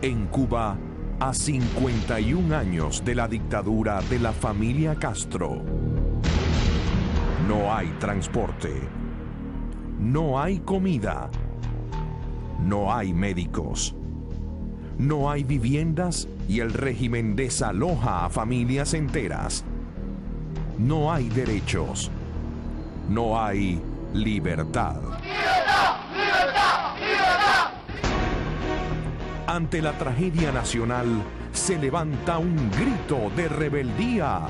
En Cuba, a 51 años de la dictadura de la familia Castro, no hay transporte, no hay comida, no hay médicos, no hay viviendas y el régimen desaloja a familias enteras. No hay derechos, no hay libertad. ¡Libertad! ¡Libertad! ¡Libertad! Ante la tragedia nacional se levanta un grito de rebeldía.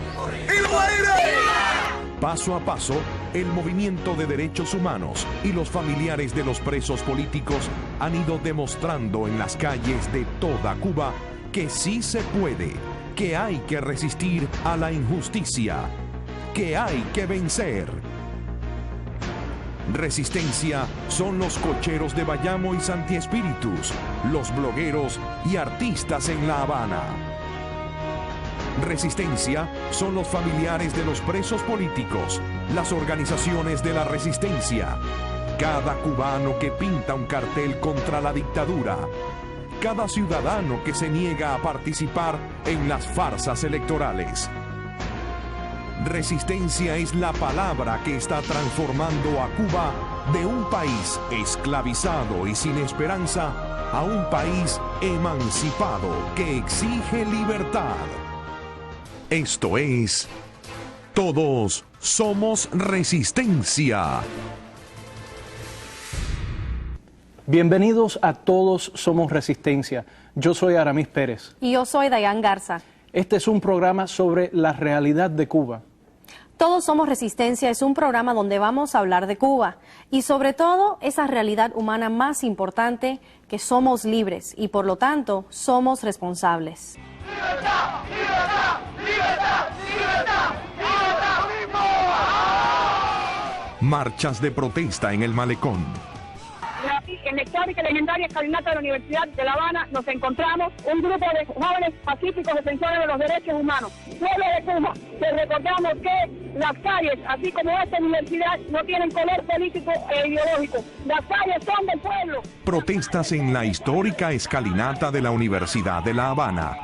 Paso a paso, el movimiento de derechos humanos y los familiares de los presos políticos han ido demostrando en las calles de toda Cuba que sí se puede, que hay que resistir a la injusticia, que hay que vencer. Resistencia son los cocheros de Bayamo y Santi Espíritus, los blogueros y artistas en La Habana. Resistencia son los familiares de los presos políticos, las organizaciones de la resistencia, cada cubano que pinta un cartel contra la dictadura, cada ciudadano que se niega a participar en las farsas electorales. Resistencia es la palabra que está transformando a Cuba de un país esclavizado y sin esperanza a un país emancipado que exige libertad. Esto es Todos Somos Resistencia. Bienvenidos a Todos Somos Resistencia. Yo soy Aramis Pérez. Y yo soy Dayan Garza. Este es un programa sobre la realidad de Cuba. Todos Somos Resistencia es un programa donde vamos a hablar de Cuba y sobre todo esa realidad humana más importante, que somos libres y por lo tanto somos responsables. ¡Libertad! ¡Libertad! ¡Libertad! ¡Libertad! ¡Libertad! Marchas de protesta en el Malecón. En la histórica y legendaria escalinata de la Universidad de La Habana nos encontramos un grupo de jóvenes pacíficos defensores de los derechos humanos. Pueblo de Cuba, que recordamos que las calles, así como esta universidad, no tienen color político e ideológico. Las calles son del pueblo. Protestas en la histórica escalinata de la Universidad de La Habana.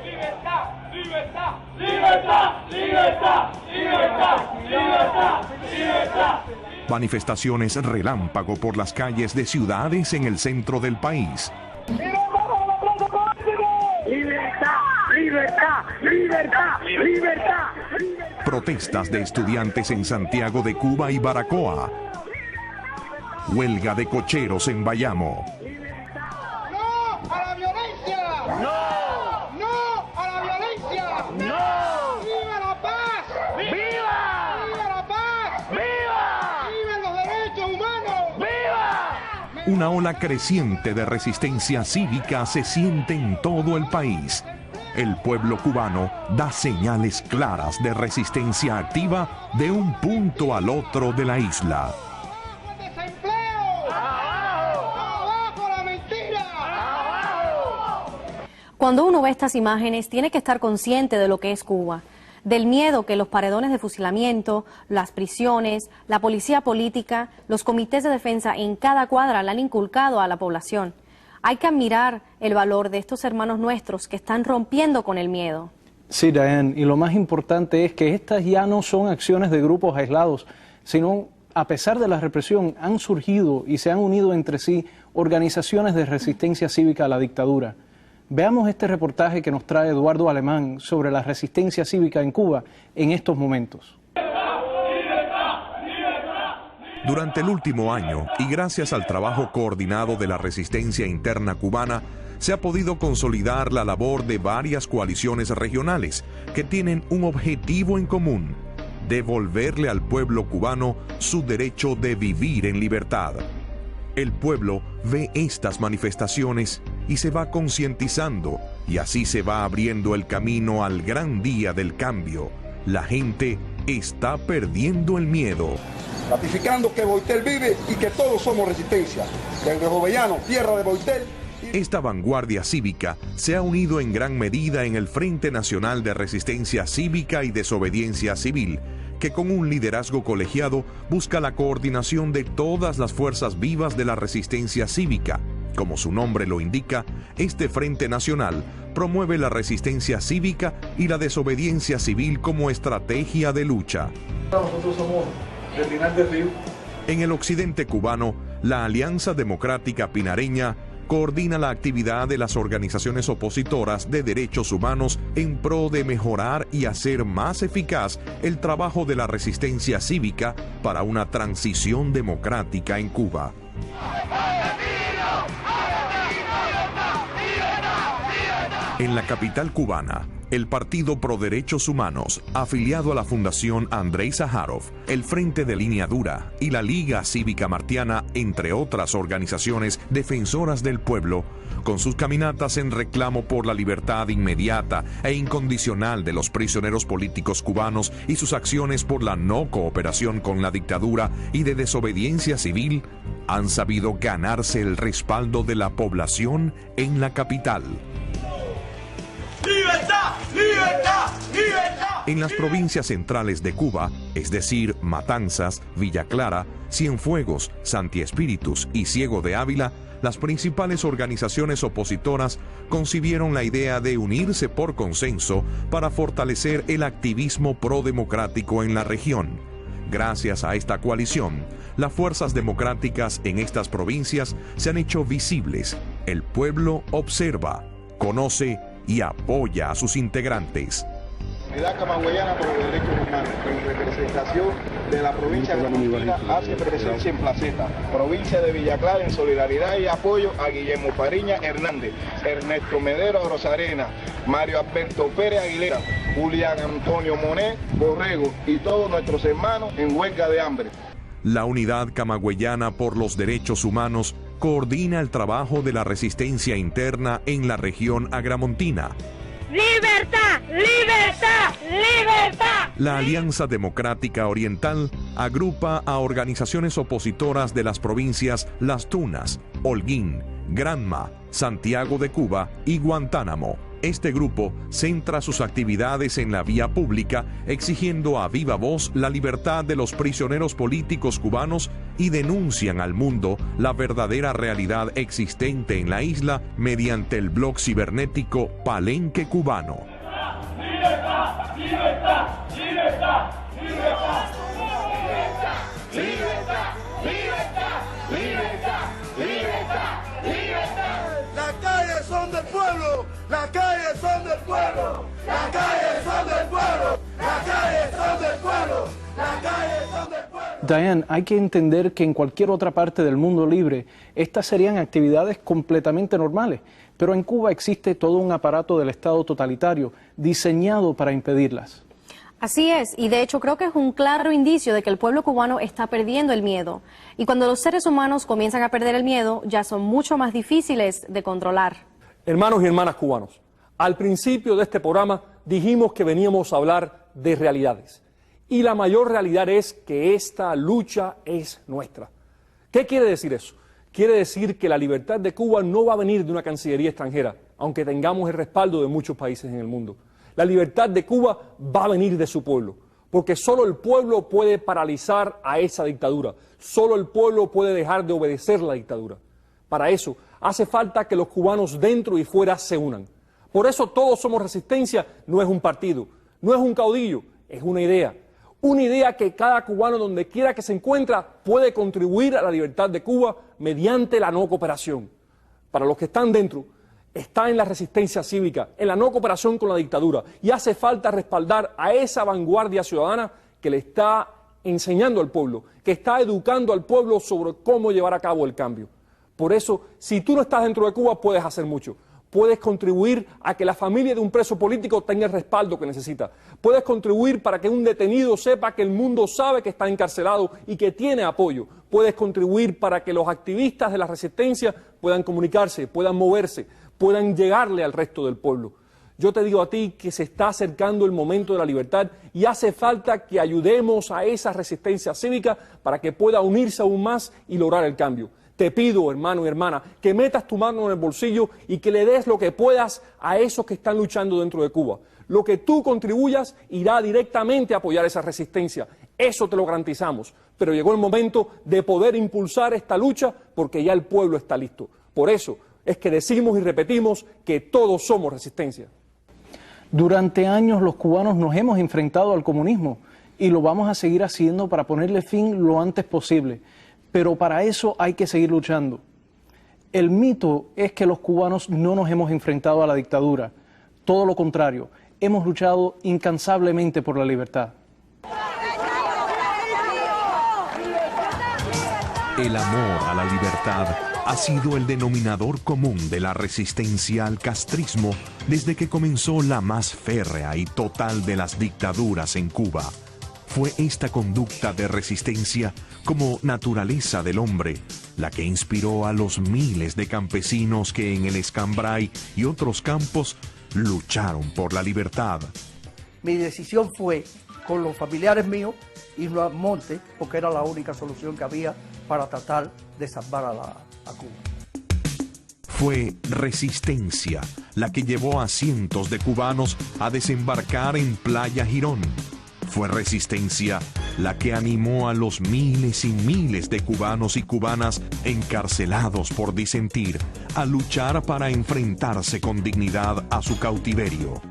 ¡Libertad! ¡Libertad! ¡Libertad! ¡Libertad! ¡Libertad! ¡Libertad! ¡Libertad! Manifestaciones relámpago por las calles de ciudades en el centro del país. ¡Libertad! ¡Libertad! ¡Libertad! ¡Libertad! Protestas de estudiantes en Santiago de Cuba y Baracoa. Huelga de cocheros en Bayamo. ¡No a la violencia! ¡No! ¡No a la violencia! ¡No! ¡Viva la paz! ¡Viva! ¡Viva la paz! ¡Viva! ¡Viva los derechos humanos! ¡Viva! Una ola creciente de resistencia cívica se siente en todo el país. El pueblo cubano da señales claras de resistencia activa de un punto al otro de la isla. ¡Desempleo! ¡Abajo la mentira! Cuando uno ve estas imágenes tiene que estar consciente de lo que es Cuba, del miedo que los paredones de fusilamiento, las prisiones, la policía política, los comités de defensa en cada cuadra le han inculcado a la población. Hay que admirar el valor de estos hermanos nuestros que están rompiendo con el miedo. Sí, Dayan, y lo más importante es que estas ya no son acciones de grupos aislados, sino, a pesar de la represión, han surgido y se han unido entre sí organizaciones de resistencia cívica a la dictadura. Veamos este reportaje que nos trae Eduardo Alemán sobre la resistencia cívica en Cuba en estos momentos. Durante el último año, y gracias al trabajo coordinado de la resistencia interna cubana, se ha podido consolidar la labor de varias coaliciones regionales que tienen un objetivo en común: devolverle al pueblo cubano su derecho de vivir en libertad. El pueblo ve estas manifestaciones y se va concientizando, y así se va abriendo el camino al gran día del cambio. La gente está perdiendo el miedo. Ratificando que Boitel vive y que todos somos resistencia. Desde Jovellanos, tierra de Boitel. Esta vanguardia cívica se ha unido en gran medida en el Frente Nacional de Resistencia Cívica y Desobediencia Civil, que con un liderazgo colegiado busca la coordinación de todas las fuerzas vivas de la resistencia cívica Como su nombre lo indica, este Frente Nacional promueve la resistencia cívica y la desobediencia civil como estrategia de lucha. Nosotros somos de Pinar del Río. En el occidente cubano, la Alianza Democrática Pinareña coordina la actividad de las organizaciones opositoras de derechos humanos en pro de mejorar y hacer más eficaz el trabajo de la resistencia cívica para una transición democrática en Cuba. En la capital cubana, el Partido Pro Derechos Humanos, afiliado a la Fundación Andrei Sájarov, el Frente de Línea Dura y la Liga Cívica Martiana, entre otras organizaciones defensoras del pueblo, con sus caminatas en reclamo por la libertad inmediata e incondicional de los prisioneros políticos cubanos y sus acciones por la no cooperación con la dictadura y de desobediencia civil, han sabido ganarse el respaldo de la población en la capital. ¡Libertad! ¡Libertad! ¡Libertad! En las provincias centrales de Cuba, es decir, Matanzas, Villa Clara, Cienfuegos, Santi Espíritus y Ciego de Ávila, las principales organizaciones opositoras concibieron la idea de unirse por consenso para fortalecer el activismo prodemocrático en la región. Gracias a esta coalición, las fuerzas democráticas en estas provincias se han hecho visibles. El pueblo observa, conoce y apoya a sus integrantes. Unidad Camagüeyana por los Derechos Humanos, en representación de la provincia de Gramontina, hace presencia en Placeta, provincia de Villa Clara, en solidaridad y apoyo a Guillermo Fariña Hernández, Ernesto Medero Rosarena, Mario Alberto Pérez Aguilera, Julián Antonio Monet Borrego y todos nuestros hermanos en huelga de hambre. La Unidad Camagüeyana por los Derechos Humanos coordina el trabajo de la resistencia interna en la región agramontina. ¡Libertad! ¡Libertad! ¡Libertad! La Alianza Democrática Oriental agrupa a organizaciones opositoras de las provincias Las Tunas, Holguín, Granma, Santiago de Cuba y Guantánamo. Este grupo centra sus actividades en la vía pública, exigiendo a viva voz la libertad de los prisioneros políticos cubanos y denuncian al mundo la verdadera realidad existente en la isla mediante el blog cibernético Palenque Cubano. ¡Libertad! ¡Libertad! ¡Libertad! ¡Libertad! ¡Libertad! ¡Libertad! ¡Libertad! ¡Libertad! ¡Libertad! Las calles son del pueblo, las calles son del pueblo, las calles son del pueblo, las calles son del pueblo, las calles son del pueblo. Diane, hay que entender que en cualquier otra parte del mundo libre, estas serían actividades completamente normales, pero en Cuba existe todo un aparato del Estado totalitario diseñado para impedirlas. Así es, y de hecho creo que es un claro indicio de que el pueblo cubano está perdiendo el miedo. Y cuando los seres humanos comienzan a perder el miedo, ya son mucho más difíciles de controlar. Hermanos y hermanas cubanos, al principio de este programa dijimos que veníamos a hablar de realidades. Y la mayor realidad es que esta lucha es nuestra. ¿Qué quiere decir eso? Quiere decir que la libertad de Cuba no va a venir de una cancillería extranjera, aunque tengamos el respaldo de muchos países en el mundo. La libertad de Cuba va a venir de su pueblo, porque solo el pueblo puede paralizar a esa dictadura, solo el pueblo puede dejar de obedecer la dictadura. Para eso hace falta que los cubanos dentro y fuera se unan. Por eso Todos Somos Resistencia no es un partido, no es un caudillo, es una idea. Una idea que cada cubano donde quiera que se encuentra puede contribuir a la libertad de Cuba mediante la no cooperación. Para los que están dentro, está en la resistencia cívica, en la no cooperación con la dictadura, y hace falta respaldar a esa vanguardia ciudadana que le está enseñando al pueblo, que está educando al pueblo sobre cómo llevar a cabo el cambio. Por eso, si tú no estás dentro de Cuba, puedes hacer mucho. Puedes contribuir a que la familia de un preso político tenga el respaldo que necesita. Puedes contribuir para que un detenido sepa que el mundo sabe que está encarcelado y que tiene apoyo. Puedes contribuir para que los activistas de la resistencia puedan comunicarse, puedan moverse, puedan llegarle al resto del pueblo. Yo te digo a ti que se está acercando el momento de la libertad y hace falta que ayudemos a esa resistencia cívica para que pueda unirse aún más y lograr el cambio. Te pido, hermano y hermana, que metas tu mano en el bolsillo y que le des lo que puedas a esos que están luchando dentro de Cuba. Lo que tú contribuyas irá directamente a apoyar esa resistencia. Eso te lo garantizamos. Pero llegó el momento de poder impulsar esta lucha porque ya el pueblo está listo. Por eso es que decimos y repetimos que todos somos resistencia. Durante años los cubanos nos hemos enfrentado al comunismo y lo vamos a seguir haciendo para ponerle fin lo antes posible. Pero para eso hay que seguir luchando. El mito es que los cubanos no nos hemos enfrentado a la dictadura. Todo lo contrario, hemos luchado incansablemente por la libertad. El amor a la libertad ha sido el denominador común de la resistencia al castrismo desde que comenzó la más férrea y total de las dictaduras en Cuba. Fue esta conducta de resistencia como naturaleza del hombre la que inspiró a los miles de campesinos que en el Escambray y otros campos lucharon por la libertad. Mi decisión fue, con los familiares míos, irnos al monte, porque era la única solución que había para tratar de salvar a Cuba. Fue resistencia la que llevó a cientos de cubanos a desembarcar en Playa Girón. Fue resistencia la que animó a los miles y miles de cubanos y cubanas encarcelados por disentir a luchar para enfrentarse con dignidad a su cautiverio.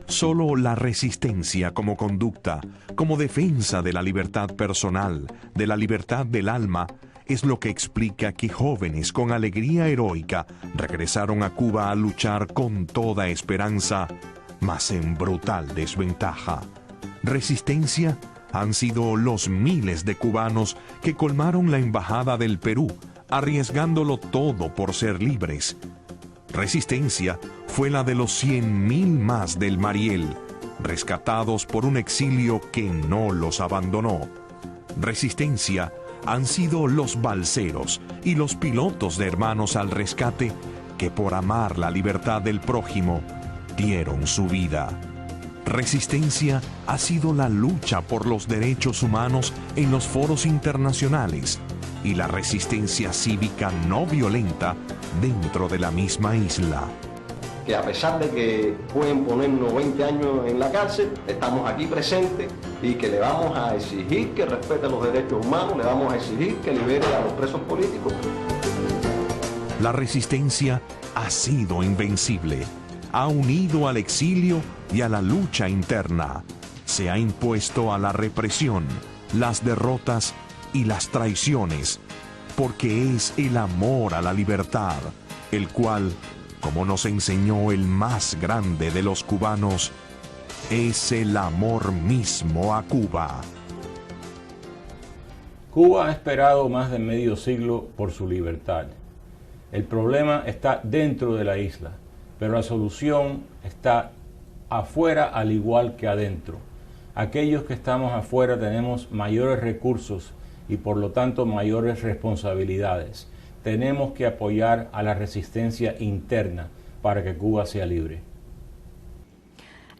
Solo la resistencia como conducta, como defensa de la libertad personal, de la libertad del alma, es lo que explica que jóvenes con alegría heroica regresaron a Cuba a luchar con toda esperanza, mas en brutal desventaja. Resistencia han sido los miles de cubanos que colmaron la embajada del Perú, arriesgándolo todo por ser libres. Resistencia fue la de los 100.000 más del Mariel, rescatados por un exilio que no los abandonó. Resistencia han sido los balseros y los pilotos de Hermanos al Rescate que por amar la libertad del prójimo dieron su vida. Resistencia ha sido la lucha por los derechos humanos en los foros internacionales y la resistencia cívica no violenta dentro de la misma isla. Que a pesar de que pueden ponernos 20 años en la cárcel, estamos aquí presentes y que le vamos a exigir que respete los derechos humanos, le vamos a exigir que libere a los presos políticos. La resistencia ha sido invencible, ha unido al exilio y a la lucha interna, se ha impuesto a la represión, las derrotas y las traiciones, porque es el amor a la libertad, el cual, como nos enseñó el más grande de los cubanos, es el amor mismo a Cuba. Cuba ha esperado más de medio siglo por su libertad. El problema está dentro de la isla, pero la solución está afuera al igual que adentro. Aquellos que estamos afuera tenemos mayores recursos y por lo tanto mayores responsabilidades. Tenemos que apoyar a la resistencia interna para que Cuba sea libre.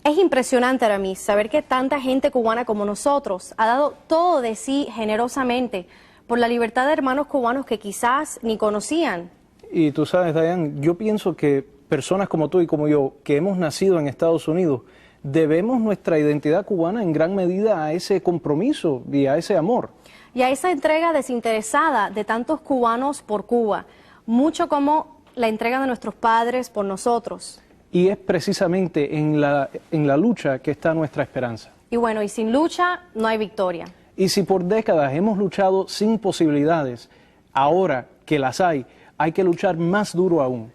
Es impresionante, Aramis, saber que tanta gente cubana como nosotros ha dado todo de sí generosamente por la libertad de hermanos cubanos que quizás ni conocían. Y tú sabes, Dayan, yo pienso que personas como tú y como yo, que hemos nacido en Estados Unidos, debemos nuestra identidad cubana en gran medida a ese compromiso y a ese amor. Y a esa entrega desinteresada de tantos cubanos por Cuba, mucho como la entrega de nuestros padres por nosotros. Y es precisamente en la lucha que está nuestra esperanza. Y bueno, y sin lucha no hay victoria. Y si por décadas hemos luchado sin posibilidades, ahora que las hay que luchar más duro aún.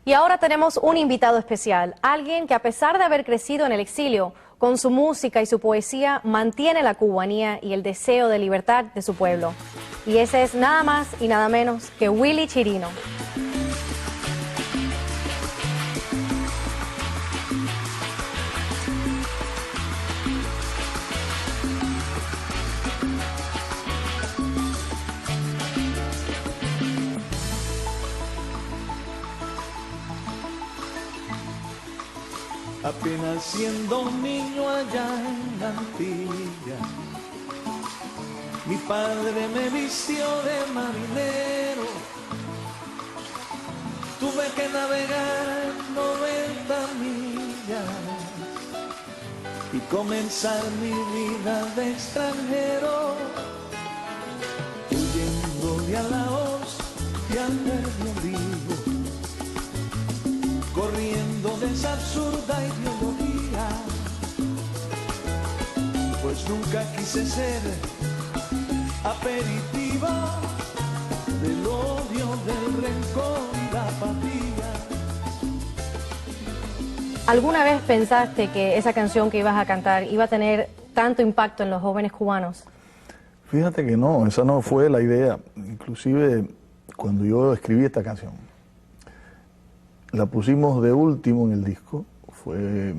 Y ahora tenemos un invitado especial, alguien que a pesar de haber crecido en el exilio, con su música y su poesía mantiene la cubanía y el deseo de libertad de su pueblo. Y ese es nada más y nada menos que Willy Chirino. Apenas siendo un niño allá en la Antilla, mi padre me vistió de marinero. Tuve que navegar 90 millas y comenzar mi vida de extranjero, huyendo de a la hoz al medio ombligo, corriendo de esa absurda ideología, pues nunca quise ser aperitivo del odio, del rencor y la apatía. ¿Alguna vez pensaste que esa canción que ibas a cantar iba a tener tanto impacto en los jóvenes cubanos? Fíjate que no, esa no fue la idea. Inclusive cuando yo escribí esta canción, la pusimos de último en el disco. Fue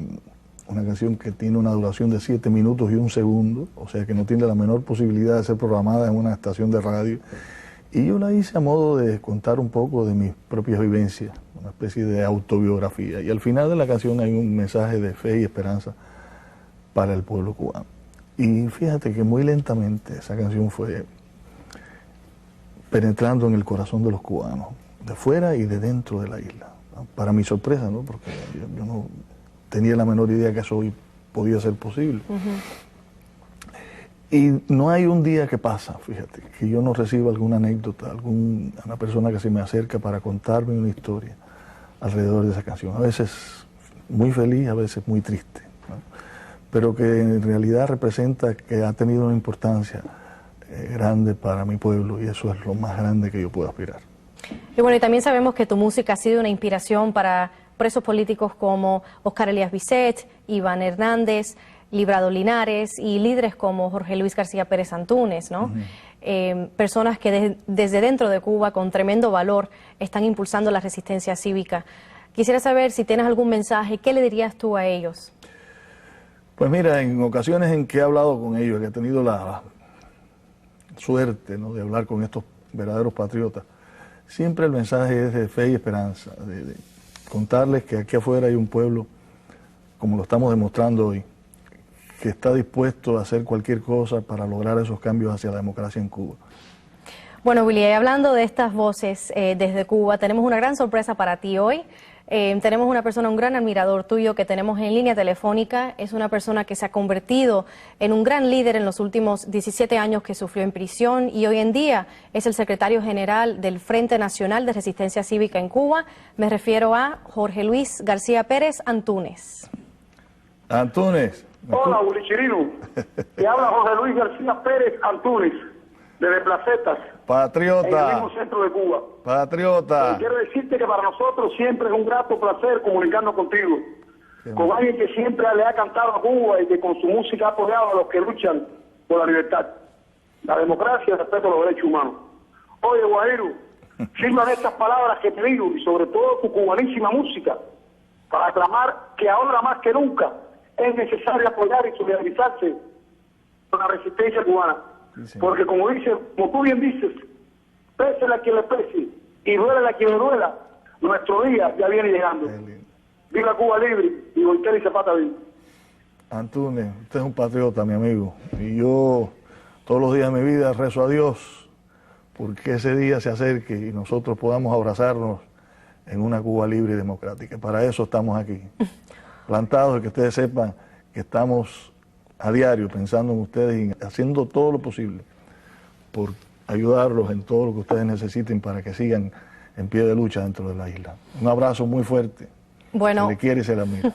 una canción que tiene una duración de 7 minutos y 1 segundo, o sea que no tiene la menor posibilidad de ser programada en una estación de radio. Y yo la hice a modo de contar un poco de mis propias vivencias, una especie de autobiografía. Y al final de la canción hay un mensaje de fe y esperanza para el pueblo cubano. Y fíjate que muy lentamente esa canción fue penetrando en el corazón de los cubanos, de fuera y de dentro de la isla. Para mi sorpresa, ¿no? Porque yo no tenía la menor idea que eso podía ser posible. Y no hay un día que pasa, fíjate, que yo no reciba alguna anécdota, una persona que se me acerca para contarme una historia alrededor de esa canción. A veces muy feliz, a veces muy triste, ¿no? Pero que en realidad representa que ha tenido una importancia grande para mi pueblo, y eso es lo más grande que yo puedo aspirar. Y bueno, y también sabemos que tu música ha sido una inspiración para presos políticos como Oscar Elías Bisset, Iván Hernández, Librado Linares y líderes como Jorge Luis García Pérez Antúnez, ¿no? Personas que desde dentro de Cuba, con tremendo valor, están impulsando la resistencia cívica. Quisiera saber si tienes algún mensaje, ¿qué le dirías tú a ellos? Pues mira, en ocasiones en que he hablado con ellos, que he tenido la suerte, ¿no?, de hablar con estos verdaderos patriotas, siempre el mensaje es de fe y esperanza, de contarles que aquí afuera hay un pueblo, como lo estamos demostrando hoy, que está dispuesto a hacer cualquier cosa para lograr esos cambios hacia la democracia en Cuba. Bueno, Willy, hablando de estas voces desde Cuba, tenemos una gran sorpresa para ti hoy. Tenemos una persona, un gran admirador tuyo que tenemos en línea telefónica. Es una persona que se ha convertido en un gran líder en los últimos 17 años que sufrió en prisión y hoy en día es el secretario general del Frente Nacional de Resistencia Cívica en Cuba. Me refiero a Jorge Luis García Pérez Antúnez. Antúnez. Hola, Willy Chirino. Te habla Jorge Luis García Pérez Antúnez, de Placetas. Patriota. En el mismo centro de Cuba. Patriota. Quiero decirte que para nosotros siempre es un grato placer comunicarnos contigo. Con alguien que siempre le ha cantado a Cuba y que con su música ha apoyado a los que luchan por la libertad, la democracia y el respeto a los derechos humanos. Oye, Guajiro, firman estas palabras que te digo y sobre todo tu cubanísima música para aclamar que ahora más que nunca es necesario apoyar y solidarizarse con la resistencia cubana. Sí, porque como tú bien dices, pésele a quien le pese y duele a quien le duela, nuestro día ya viene llegando. Viva Cuba libre y Voltaire y Zapata viva. Antúnez, usted es un patriota, mi amigo, y yo todos los días de mi vida rezo a Dios porque ese día se acerque y nosotros podamos abrazarnos en una Cuba libre y democrática. Para eso estamos aquí, plantados, y que ustedes sepan que estamos a diario pensando en ustedes y haciendo todo lo posible por ayudarlos en todo lo que ustedes necesiten para que sigan en pie de lucha dentro de la isla. Un abrazo muy fuerte. Bueno, se le quiere y se le admira.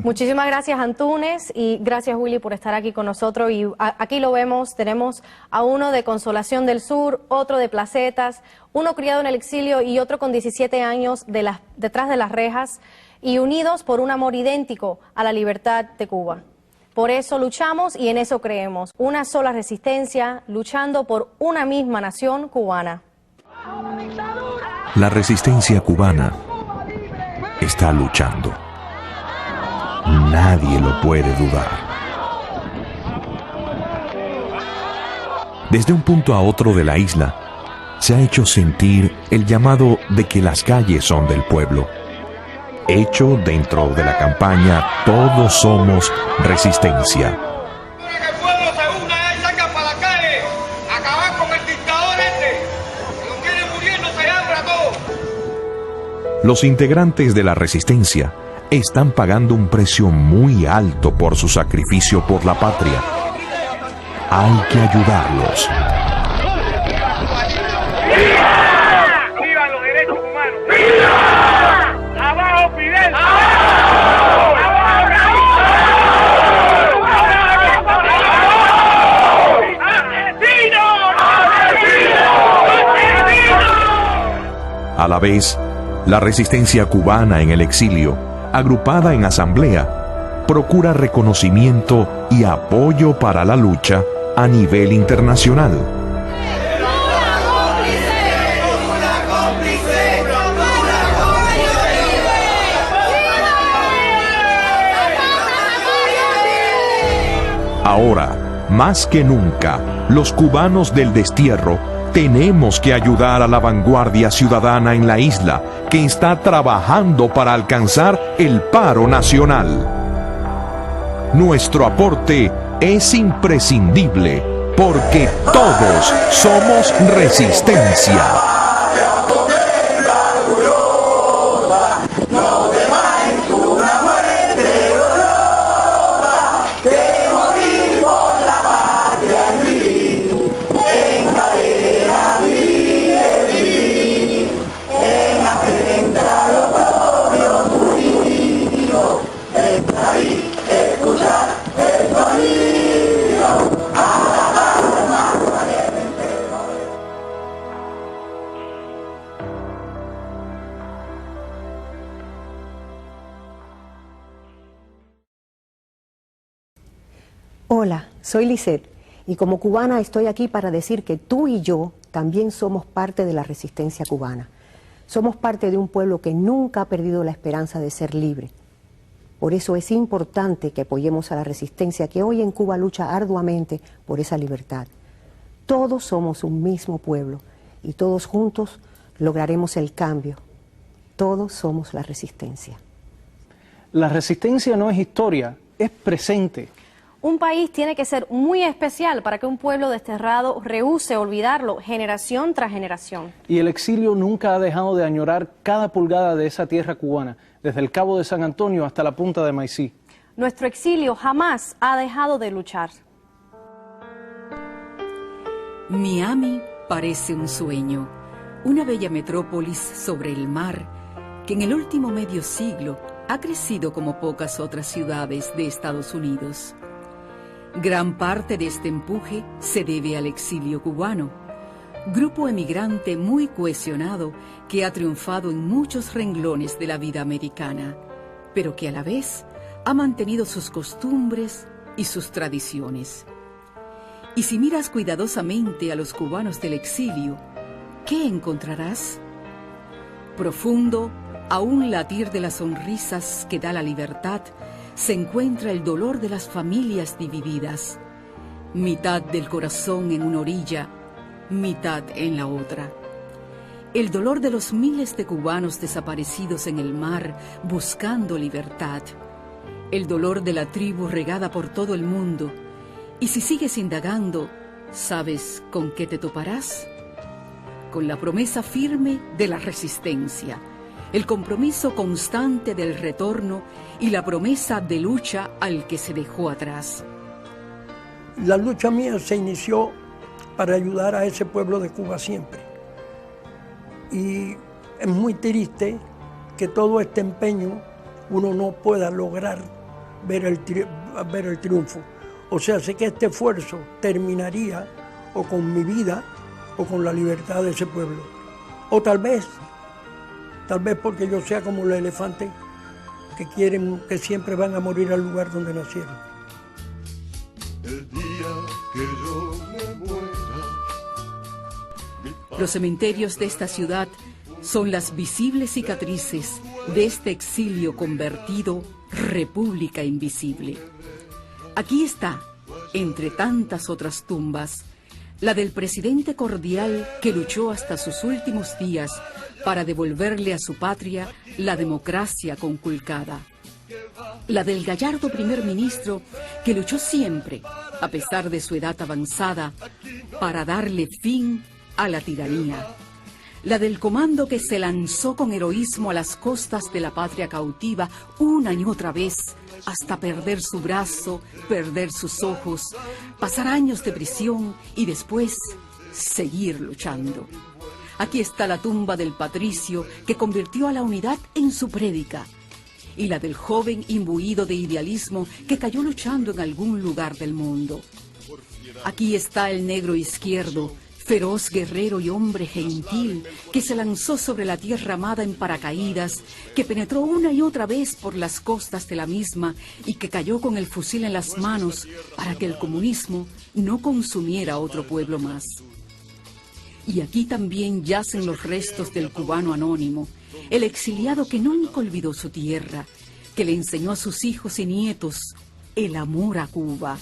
Muchísimas gracias, Antúnez, y gracias, Willy, por estar aquí con nosotros. Y aquí lo vemos, tenemos a uno de Consolación del Sur, otro de Placetas, uno criado en el exilio y otro con 17 años detrás de las rejas y unidos por un amor idéntico a la libertad de Cuba. Por eso luchamos y en eso creemos. Una sola resistencia, luchando por una misma nación cubana. La resistencia cubana está luchando. Nadie lo puede dudar. Desde un punto a otro de la isla, se ha hecho sentir el llamado de que las calles son del pueblo. Hecho dentro de la campaña Todos Somos Resistencia. Que el pueblo se una y saca para la calle, acabar con el dictador que nos tiene muriéndose de hambre a todos. Los integrantes de la resistencia están pagando un precio muy alto por su sacrificio por la patria. Hay que ayudarlos. ¡Viva! ¡Viva A la vez, la resistencia cubana en el exilio, agrupada en asamblea, procura reconocimiento y apoyo para la lucha a nivel internacional. Ahora, más que nunca, los cubanos del destierro tenemos que ayudar a la vanguardia ciudadana en la isla que está trabajando para alcanzar el paro nacional. Nuestro aporte es imprescindible porque todos somos resistencia. Hola, soy Lisette y como cubana estoy aquí para decir que tú y yo también somos parte de la resistencia cubana. Somos parte de un pueblo que nunca ha perdido la esperanza de ser libre. Por eso es importante que apoyemos a la resistencia que hoy en Cuba lucha arduamente por esa libertad. Todos somos un mismo pueblo y todos juntos lograremos el cambio. Todos somos la resistencia. La resistencia no es historia, es presente. Un país tiene que ser muy especial para que un pueblo desterrado rehúse olvidarlo generación tras generación. Y el exilio nunca ha dejado de añorar cada pulgada de esa tierra cubana, desde el Cabo de San Antonio hasta la punta de Maicí. Nuestro exilio jamás ha dejado de luchar. Miami parece un sueño, una bella metrópolis sobre el mar que en el último medio siglo ha crecido como pocas otras ciudades de Estados Unidos. Gran parte de este empuje se debe al exilio cubano, grupo emigrante muy cohesionado que ha triunfado en muchos renglones de la vida americana, pero que a la vez ha mantenido sus costumbres y sus tradiciones. Y si miras cuidadosamente a los cubanos del exilio, ¿qué encontrarás? Profundo, a un latir de las sonrisas que da la libertad, se encuentra el dolor de las familias divididas, mitad del corazón en una orilla, mitad en la otra. El dolor de los miles de cubanos desaparecidos en el mar buscando libertad, el dolor de la tribu regada por todo el mundo. Y si sigues indagando, ¿sabes con qué te toparás? Con la promesa firme de la resistencia, el compromiso constante del retorno y la promesa de lucha al que se dejó atrás. La lucha mía se inició para ayudar a ese pueblo de Cuba siempre. Y es muy triste que todo este empeño uno no pueda lograr ver el triunfo. O sea, sé que este esfuerzo terminaría o con mi vida o con la libertad de ese pueblo. O tal vez porque yo sea como los elefantes que siempre van a morir al lugar donde nacieron. El día que yo me muera. Los cementerios de esta ciudad son las visibles cicatrices de este exilio convertido república invisible. Aquí está, entre tantas otras tumbas, la del presidente cordial que luchó hasta sus últimos días para devolverle a su patria la democracia conculcada. La del gallardo primer ministro que luchó siempre, a pesar de su edad avanzada, para darle fin a la tiranía. La del comando que se lanzó con heroísmo a las costas de la patria cautiva una y otra vez, hasta perder su brazo, perder sus ojos, pasar años de prisión y después seguir luchando. Aquí está la tumba del patricio que convirtió a la unidad en su prédica, y la del joven imbuido de idealismo que cayó luchando en algún lugar del mundo. Aquí está el negro izquierdo Feroz guerrero y hombre gentil que se lanzó sobre la tierra amada en paracaídas, que penetró una y otra vez por las costas de la misma y que cayó con el fusil en las manos para que el comunismo no consumiera otro pueblo más. Y aquí también yacen los restos del cubano anónimo, el exiliado que nunca olvidó su tierra, que le enseñó a sus hijos y nietos el amor a Cuba,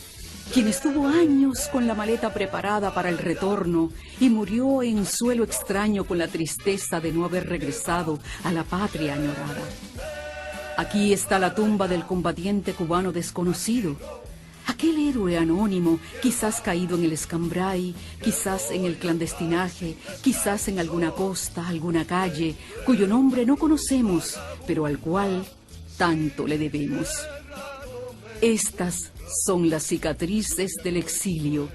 quien estuvo años con la maleta preparada para el retorno y murió en suelo extraño con la tristeza de no haber regresado a la patria añorada. Aquí está la tumba del combatiente cubano desconocido, aquel héroe anónimo, quizás caído en el escambray, quizás en el clandestinaje, quizás en alguna costa, alguna calle, cuyo nombre no conocemos, pero al cual tanto le debemos. Estas son las cicatrices del exilio,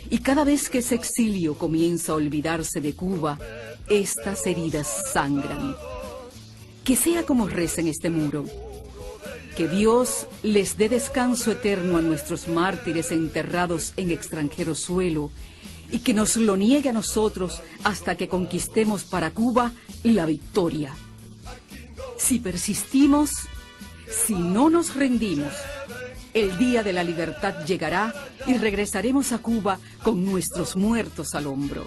y cada vez que ese exilio comienza a olvidarse de Cuba, estas heridas sangran. Que sea como reza en este muro. Que Dios les dé descanso eterno a nuestros mártires enterrados en extranjero suelo, y que nos lo niegue a nosotros hasta que conquistemos para Cuba la victoria. Si persistimos, si no nos rendimos, el día de la libertad llegará y regresaremos a Cuba con nuestros muertos al hombro.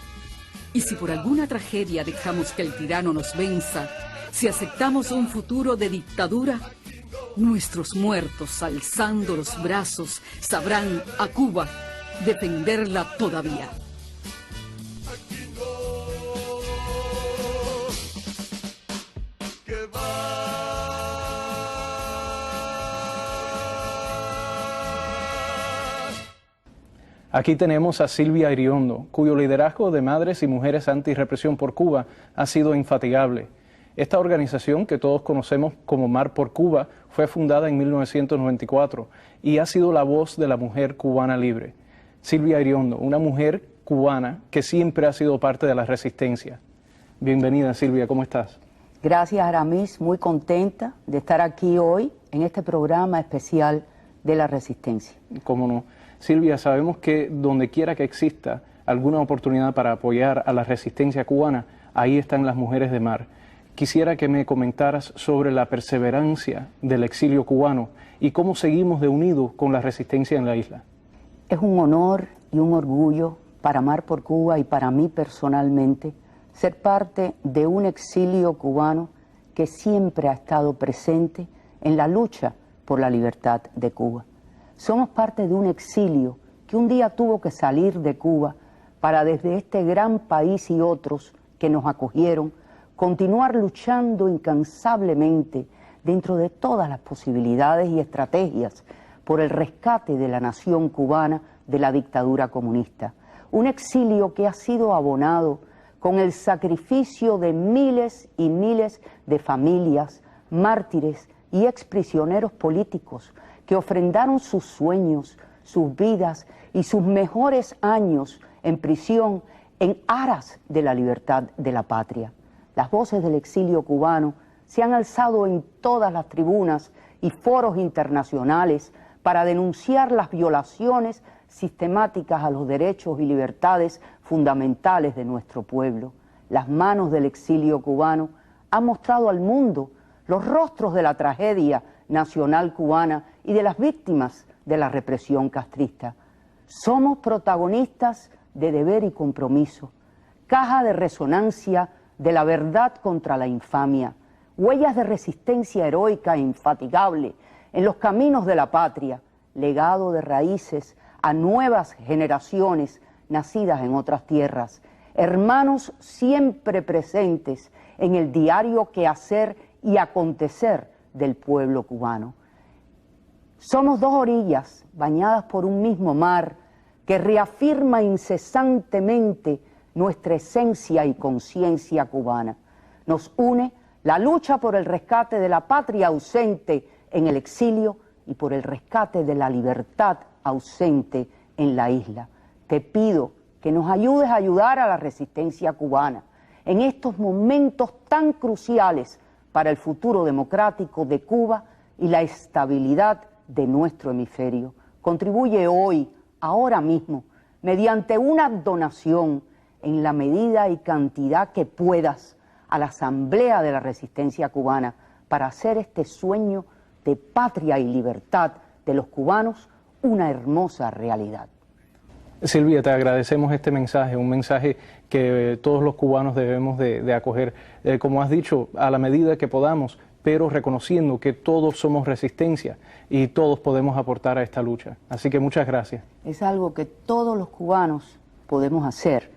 Y si por alguna tragedia dejamos que el tirano nos venza, si aceptamos un futuro de dictadura, nuestros muertos, alzando los brazos, sabrán a Cuba defenderla todavía. Aquí tenemos a Silvia Iriondo, cuyo liderazgo de Madres y Mujeres Antirrepresión por Cuba ha sido infatigable. Esta organización, que todos conocemos como Mar por Cuba, fue fundada en 1994 y ha sido la voz de la mujer cubana libre. Silvia Iriondo, una mujer cubana que siempre ha sido parte de la resistencia. Bienvenida, Silvia, ¿cómo estás? Gracias, Aramis, muy contenta de estar aquí hoy en este programa especial de la resistencia. ¿Cómo no? Silvia, sabemos que donde quiera que exista alguna oportunidad para apoyar a la resistencia cubana, ahí están las mujeres de Mar. Quisiera que me comentaras sobre la perseverancia del exilio cubano y cómo seguimos de unidos con la resistencia en la isla. Es un honor y un orgullo para Mar por Cuba y para mí personalmente ser parte de un exilio cubano que siempre ha estado presente en la lucha por la libertad de Cuba. Somos parte de un exilio que un día tuvo que salir de Cuba para desde este gran país y otros que nos acogieron, continuar luchando incansablemente dentro de todas las posibilidades y estrategias por el rescate de la nación cubana de la dictadura comunista. Un exilio que ha sido abonado con el sacrificio de miles y miles de familias, mártires y exprisioneros políticos que ofrendaron sus sueños, sus vidas y sus mejores años en prisión en aras de la libertad de la patria. Las voces del exilio cubano se han alzado en todas las tribunas y foros internacionales para denunciar las violaciones sistemáticas a los derechos y libertades fundamentales de nuestro pueblo. Las manos del exilio cubano han mostrado al mundo los rostros de la tragedia nacional cubana y de las víctimas de la represión castrista. Somos protagonistas de deber y compromiso, caja de resonancia de la verdad contra la infamia, huellas de resistencia heroica e infatigable en los caminos de la patria, legado de raíces a nuevas generaciones nacidas en otras tierras, hermanos siempre presentes en el diario quehacer y acontecer del pueblo cubano. Somos dos orillas bañadas por un mismo mar que reafirma incesantemente nuestra esencia y conciencia cubana. Nos une la lucha por el rescate de la patria ausente en el exilio y por el rescate de la libertad ausente en la isla. Te pido que nos ayudes a ayudar a la resistencia cubana en estos momentos tan cruciales para el futuro democrático de Cuba y la estabilidad de nuestro hemisferio. Contribuye hoy, ahora mismo, mediante una donación en la medida y cantidad que puedas a la Asamblea de la Resistencia Cubana para hacer este sueño de patria y libertad de los cubanos una hermosa realidad. Silvia, te agradecemos este mensaje, un mensaje que todos los cubanos debemos de acoger, como has dicho, a la medida que podamos, pero reconociendo que todos somos resistencia y todos podemos aportar a esta lucha. Así que muchas gracias. Es algo que todos los cubanos podemos hacer.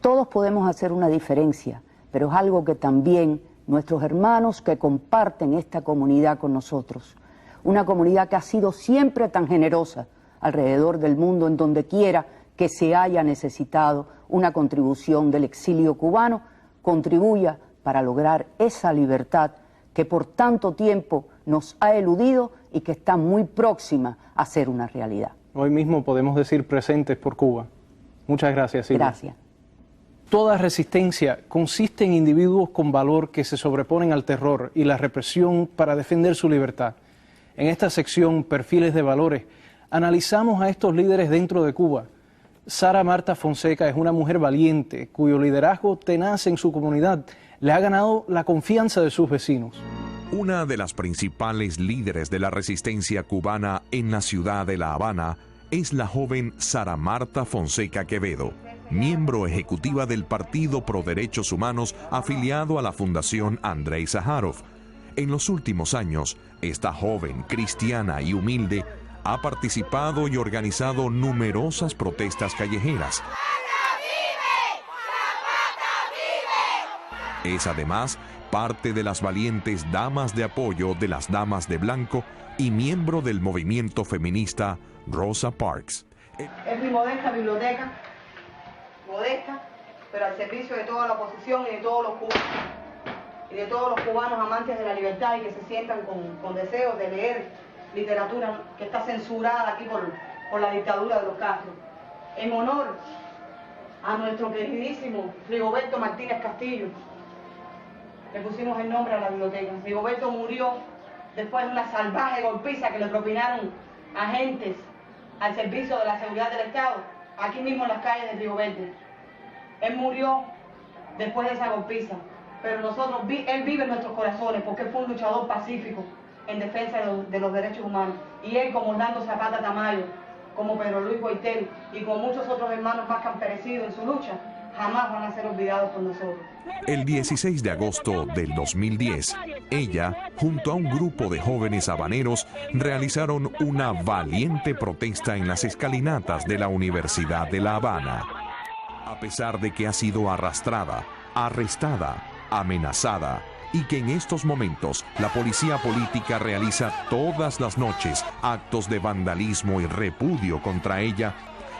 Todos podemos hacer una diferencia, pero es algo que también nuestros hermanos que comparten esta comunidad con nosotros, una comunidad que ha sido siempre tan generosa alrededor del mundo, en donde quiera que se haya necesitado una contribución del exilio cubano, contribuya para lograr esa libertad que por tanto tiempo nos ha eludido y que está muy próxima a ser una realidad. Hoy mismo podemos decir presentes por Cuba. Muchas gracias, Silvia. Gracias. Toda resistencia consiste en individuos con valor que se sobreponen al terror y la represión para defender su libertad. En esta sección, Perfiles de Valores, analizamos a estos líderes dentro de Cuba. Sara Marta Fonseca es una mujer valiente, cuyo liderazgo tenaz en su comunidad le ha ganado la confianza de sus vecinos. Una de las principales líderes de la resistencia cubana en la ciudad de La Habana es la joven Sara Marta Fonseca Quevedo, miembro ejecutiva del Partido Pro Derechos Humanos afiliado a la Fundación Andrei Sájarov. En los últimos años, esta joven, cristiana y humilde ha participado y organizado numerosas protestas callejeras. Es además parte de las valientes damas de apoyo de las Damas de Blanco y miembro del movimiento feminista Rosa Parks. Es mi modesta biblioteca, modesta, pero al servicio de toda la oposición y de todos los cubanos. Y de todos los cubanos amantes de la libertad y que se sientan con deseos de leer literatura que está censurada aquí por la dictadura de los Castro. En honor a nuestro queridísimo Rigoberto Martínez Castillo, le pusimos el nombre a la biblioteca. Rigoberto murió después de una salvaje golpiza que le propinaron agentes al servicio de la seguridad del Estado, aquí mismo en las calles de Rigoberto. Él murió después de esa golpiza, pero nosotros, él vive en nuestros corazones porque fue un luchador pacífico en defensa de los derechos humanos. Y él, como Orlando Zapata Tamayo, como Pedro Luis Boitel y con muchos otros hermanos más que han perecido en su lucha, jamás van a ser olvidados por nosotros. El 16 de agosto del 2010, ella, junto a un grupo de jóvenes habaneros, realizaron una valiente protesta en las escalinatas de la Universidad de La Habana. A pesar de que ha sido arrastrada, arrestada, amenazada, y que en estos momentos la policía política realiza todas las noches actos de vandalismo y repudio contra ella,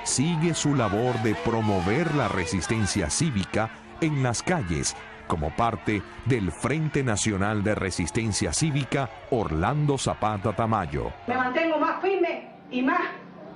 sigue su labor de promover la resistencia cívica en las calles como parte del Frente Nacional de Resistencia Cívica Orlando Zapata Tamayo. Me mantengo más firme y más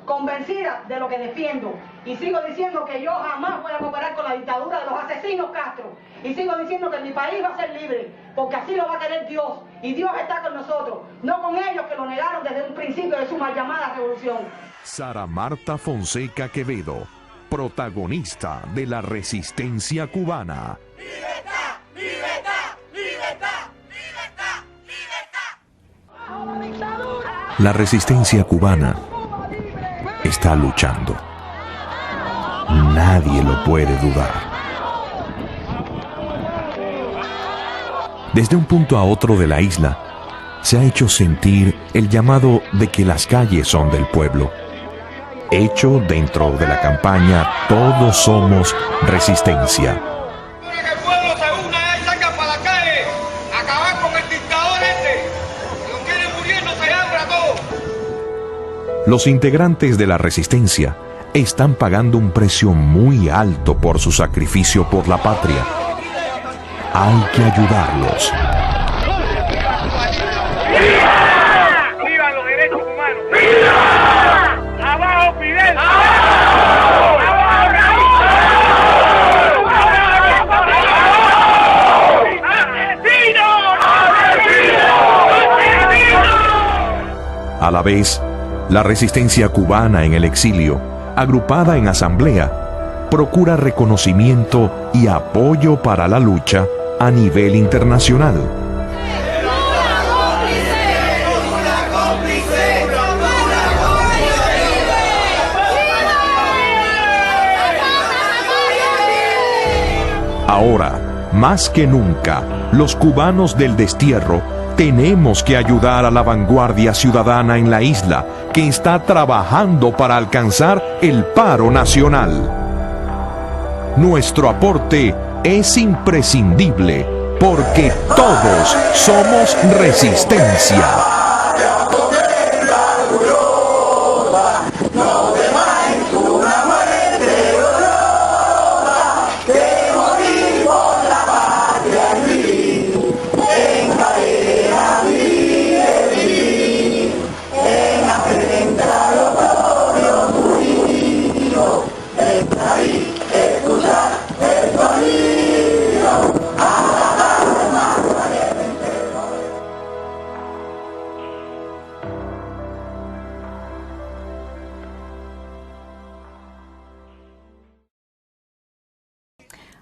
convencida de lo que defiendo y sigo diciendo que yo jamás voy a cooperar con la dictadura de los asesinos Castro y sigo diciendo que mi país va a ser libre porque así lo va a querer Dios y Dios está con nosotros, no con ellos que lo negaron desde un principio de su mal llamada revolución. Sara Marta Fonseca Quevedo, protagonista de la resistencia cubana. ¡Libertad! ¡Libertad! ¡Libertad! ¡Libertad! La resistencia cubana está luchando. Nadie lo puede dudar. Desde un punto a otro de la isla, se ha hecho sentir el llamado de que las calles son del pueblo. Hecho dentro de la campaña Todos Somos Resistencia. Que el pueblo se una y salga para la calle, acabar con el dictador este, que nos quiere muriéndose de hambre a todos. Los integrantes de la resistencia están pagando un precio muy alto por su sacrificio por la patria. Hay que ayudarlos. ¡Viva! ¡Viva los derechos humanos! ¡Viva! ¡Abajo Fidel! ¡Abajo! ¡Abajo Raúl! ¡Asesinos! A la vez, la resistencia cubana en el exilio, agrupada en asamblea, procura reconocimiento y apoyo para la lucha a nivel internacional. Ahora, más que nunca, los cubanos del destierro tenemos que ayudar a la vanguardia ciudadana en la isla que está trabajando para alcanzar el paro nacional. Nuestro aporte es imprescindible porque todos somos resistencia.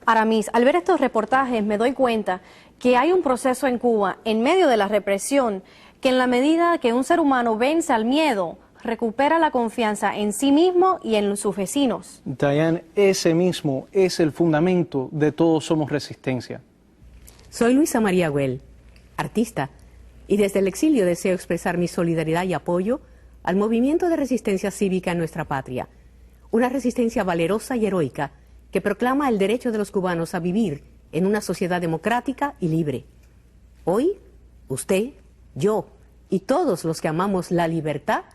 Aramis, al ver estos reportajes me doy cuenta que hay un proceso en Cuba, en medio de la represión, que en la medida que un ser humano vence al miedo, recupera la confianza en sí mismo y en sus vecinos. Diane, ese mismo es el fundamento de Todos Somos Resistencia. Soy Luisa María Güell, artista, y desde el exilio deseo expresar mi solidaridad y apoyo al movimiento de resistencia cívica en nuestra patria, una resistencia valerosa y heroica que proclama el derecho de los cubanos a vivir en una sociedad democrática y libre. Hoy, usted, yo y todos los que amamos la libertad,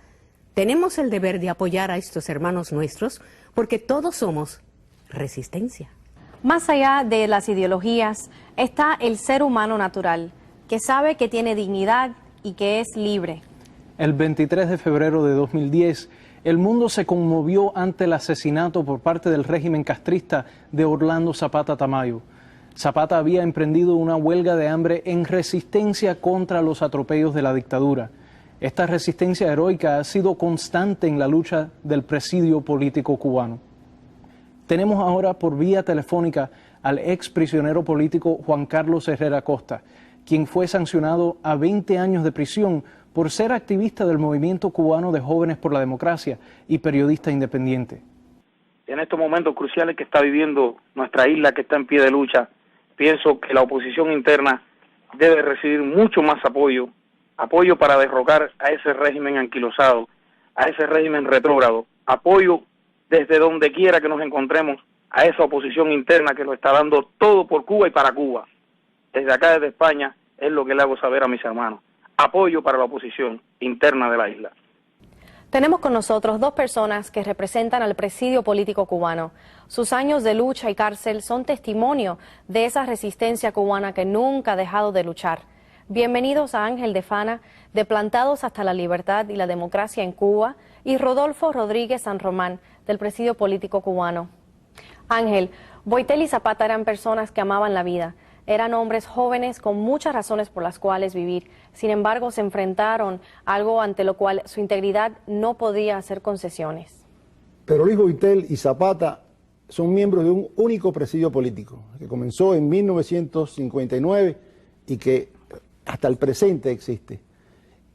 tenemos el deber de apoyar a estos hermanos nuestros porque todos somos resistencia. Más allá de las ideologías está el ser humano natural, que sabe que tiene dignidad y que es libre. El 23 de febrero de 2010, el mundo se conmovió ante el asesinato por parte del régimen castrista de Orlando Zapata Tamayo. Zapata había emprendido una huelga de hambre en resistencia contra los atropellos de la dictadura. Esta resistencia heroica ha sido constante en la lucha del presidio político cubano. Tenemos ahora por vía telefónica al ex prisionero político Juan Carlos Herrera Costa, quien fue sancionado a 20 años de prisión por ser activista del movimiento cubano de jóvenes por la democracia y periodista independiente. En estos momentos cruciales que está viviendo nuestra isla, que está en pie de lucha, pienso que la oposición interna debe recibir mucho más apoyo para derrocar a ese régimen anquilosado, a ese régimen retrógrado, apoyo desde donde quiera que nos encontremos a esa oposición interna que lo está dando todo por Cuba y para Cuba. Desde acá, desde España, es lo que le hago saber a mis hermanos. Apoyo para la oposición interna de la isla. Tenemos con nosotros dos personas que representan al presidio político cubano. Sus años de lucha y cárcel son testimonio de esa resistencia cubana que nunca ha dejado de luchar. Bienvenidos a Ángel de Fana, de Plantados hasta la Libertad y la Democracia en Cuba, y Rodolfo Rodríguez San Román, del presidio político cubano. Ángel, Boitel y Zapata eran personas que amaban la vida. Eran hombres jóvenes con muchas razones por las cuales vivir. Sin embargo, se enfrentaron a algo ante lo cual su integridad no podía hacer concesiones. Pero Luis Boitel y Zapata son miembros de un único presidio político, que comenzó en 1959 y que hasta el presente existe.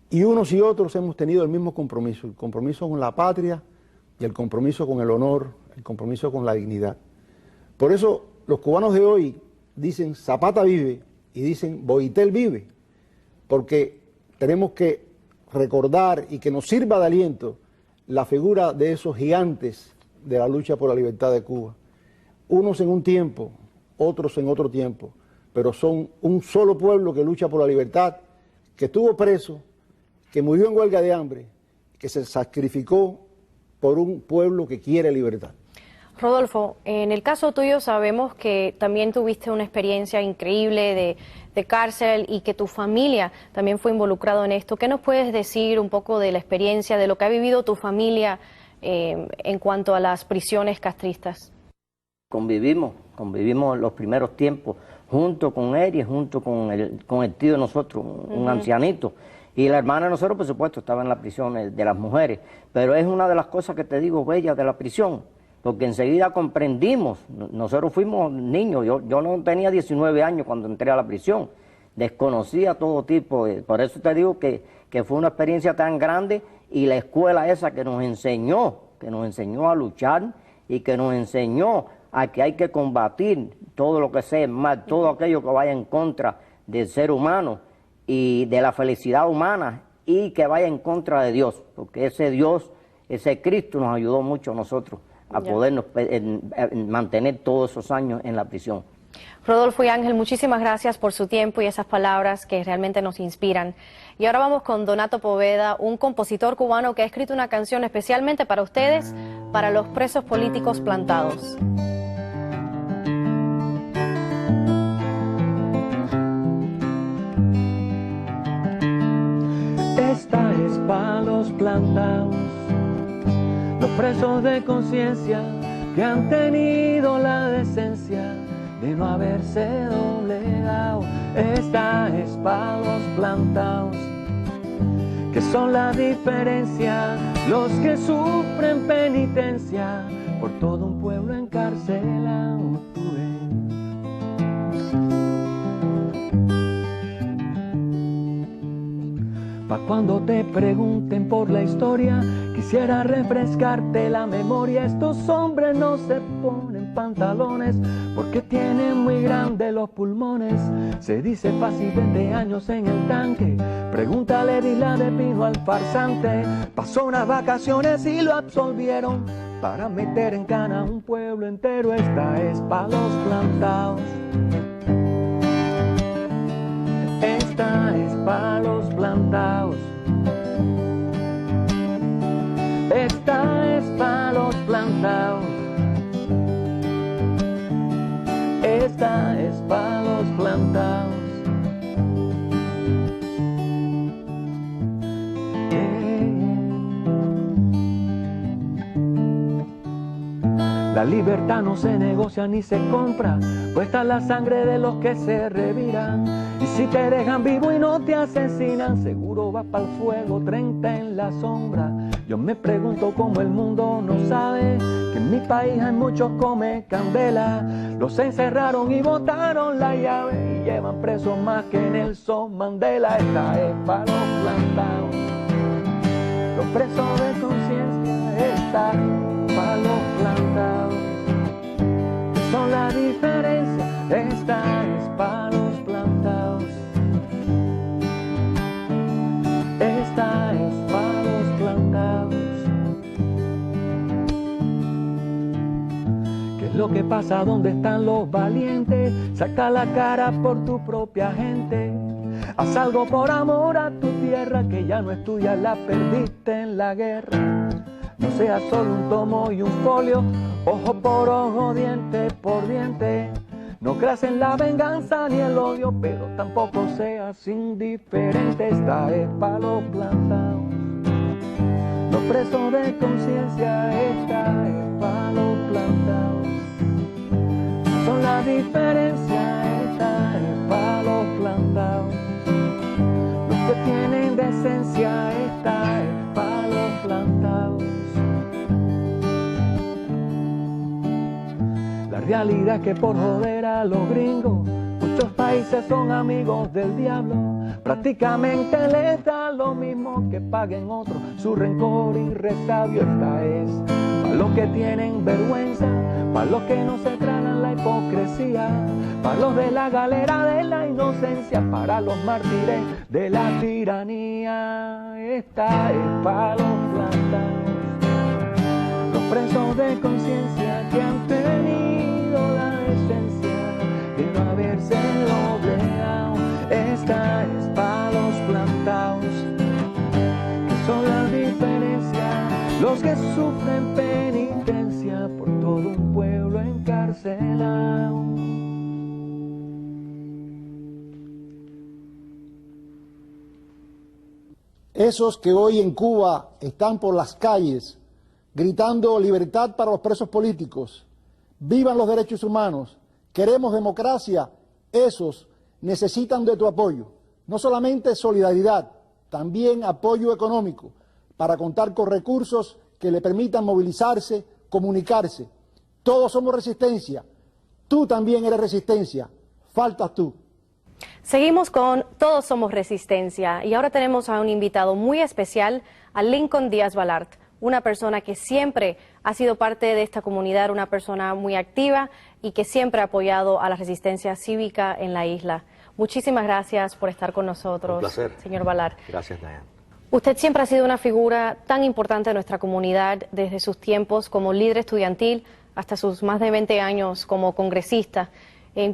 Y unos y otros hemos tenido el mismo compromiso, el compromiso con la patria y el compromiso con el honor, el compromiso con la dignidad. Por eso los cubanos de hoy dicen Zapata vive y dicen Boitel vive, porque tenemos que recordar y que nos sirva de aliento la figura de esos gigantes de la lucha por la libertad de Cuba. Unos en un tiempo, otros en otro tiempo, pero son un solo pueblo que lucha por la libertad, que estuvo preso, que murió en huelga de hambre, que se sacrificó por un pueblo que quiere libertad. Rodolfo, en el caso tuyo sabemos que también tuviste una experiencia increíble de cárcel y que tu familia también fue involucrado en esto. ¿Qué nos puedes decir un poco de la experiencia, de lo que ha vivido tu familia en cuanto a las prisiones castristas? Convivimos los primeros tiempos junto con él y junto con el tío de nosotros, un ancianito. Y la hermana de nosotros, por supuesto, estaba en la prisión de las mujeres. Pero es una de las cosas que te digo, bellas de la prisión, porque enseguida comprendimos, nosotros fuimos niños, yo no tenía 19 años cuando entré a la prisión, desconocía todo tipo, por eso te digo que fue una experiencia tan grande, y la escuela esa que nos enseñó a luchar y que nos enseñó a que hay que combatir todo lo que sea mal, todo aquello que vaya en contra del ser humano y de la felicidad humana, y que vaya en contra de Dios, porque ese Dios, ese Cristo nos ayudó mucho a nosotros a podernos mantener todos esos años en la prisión. Rodolfo y Ángel, muchísimas gracias por su tiempo y esas palabras que realmente nos inspiran. Y ahora vamos con Donato Poveda, un compositor cubano que ha escrito una canción especialmente para ustedes, para los presos políticos plantados. Esta es para los plantados, los presos de conciencia que han tenido la decencia de no haberse doblegado. Esta es para los plantados, que son la diferencia, los que sufren penitencia por todo un pueblo encarcelado. Pa' cuando te pregunten por la historia, quisiera refrescarte la memoria. Estos hombres no se ponen pantalones porque tienen muy grandes los pulmones. Se dice fácil 20 años en el tanque, pregúntale de Isla de Pino al farsante. Pasó unas vacaciones y lo absolvieron para meter en cana a un pueblo entero. Esta es pa' los plantados, esta es pa' los plantados, esta es pa' los plantados, esta es pa' los plantados. La libertad no se negocia ni se compra, cuesta la sangre de los que se reviran. Y si te dejan vivo y no te asesinan, seguro vas pa'l fuego, 30 en la sombra. Yo me pregunto cómo el mundo no sabe que en mi país hay muchos come candela. Los encerraron y botaron la llave y llevan presos más que Nelson Mandela. Esta es pa' los plantados, los presos de conciencia. Esta es pa' los plantados, que son la diferencia. Esta es pa' los plantados, esta es pa' los plantados. ¿Qué es lo que pasa? ¿Dónde están los valientes? Saca la cara por tu propia gente. Haz algo por amor a tu tierra, que ya no es tuya, la perdiste en la guerra. No seas solo un tomo y un folio, ojo por ojo, diente por diente. No creas en la venganza ni el odio, pero tampoco seas indiferente. Esta es pa' los plantados, los presos de conciencia. Esta es pa' los plantados, son la diferencia. Esta es pa' los plantados, los que tienen decencia. Esta es pa' los plantados. La realidad es que por joder a los gringos, muchos países son amigos del diablo. Prácticamente les da lo mismo que paguen otros su rencor y resabio. Esta es para los que tienen vergüenza, para los que no se tragan la hipocresía, para los de la galera de la inocencia, para los mártires de la tiranía. Esta es para los plantados, los presos de conciencia que han tenido la decencia de no haberse doblegado. Esta es para los plantados, que son la diferencia, los que sufren penitencia por todo un pueblo encarcelado. Esos que hoy en Cuba están por las calles gritando libertad para los presos políticos, vivan los derechos humanos, queremos democracia, esos necesitan de tu apoyo, no solamente solidaridad, también apoyo económico, para contar con recursos que le permitan movilizarse comunicarse. Todos somos resistencia. Tú también eres resistencia. Faltas tú. Seguimos con Todos Somos Resistencia y ahora tenemos a un invitado muy especial, a Lincoln Díaz Balart, una persona que siempre ha sido parte de esta comunidad, una persona muy activa y que siempre ha apoyado a la resistencia cívica en la isla. Muchísimas gracias por estar con nosotros, Un placer. señor Balart. Gracias, Diane. Usted siempre ha sido una figura tan importante de nuestra comunidad desde sus tiempos como líder estudiantil hasta sus más de 20 años como congresista.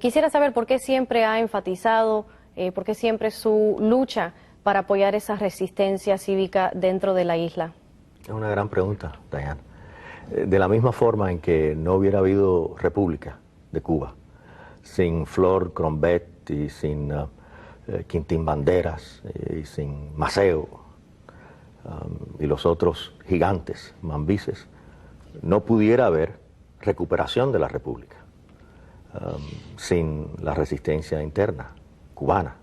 Quisiera saber por qué siempre ha enfatizado, por qué siempre su lucha para apoyar esa resistencia cívica dentro de la isla. Es una gran pregunta, Diane. De la misma forma en que no hubiera habido República de Cuba sin Flor Crombet y sin Quintín Banderas y sin Maceo y los otros gigantes mambises, no pudiera haber recuperación de la República sin la resistencia interna cubana,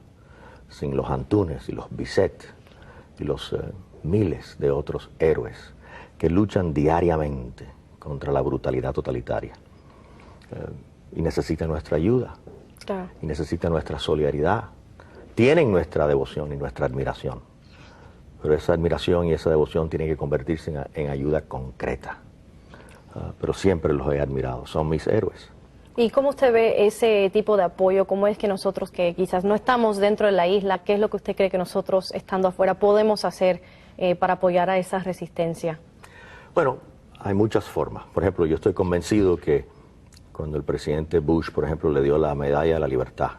sin los Antunes y los Bisset y los miles de otros héroes que luchan diariamente contra la brutalidad totalitaria y necesitan nuestra ayuda, Claro. y necesitan nuestra solidaridad, tienen nuestra devoción y nuestra admiración, pero esa admiración y esa devoción tienen que convertirse en ayuda concreta. Pero siempre los he admirado, son mis héroes. ¿Y cómo usted ve ese tipo de apoyo? ¿Cómo es que nosotros que quizás no estamos dentro de la isla, qué es lo que usted cree que nosotros estando afuera podemos hacer para apoyar a esa resistencia? Bueno, hay muchas formas. Por ejemplo, yo estoy convencido que cuando el presidente Bush, por ejemplo, le dio la medalla a la libertad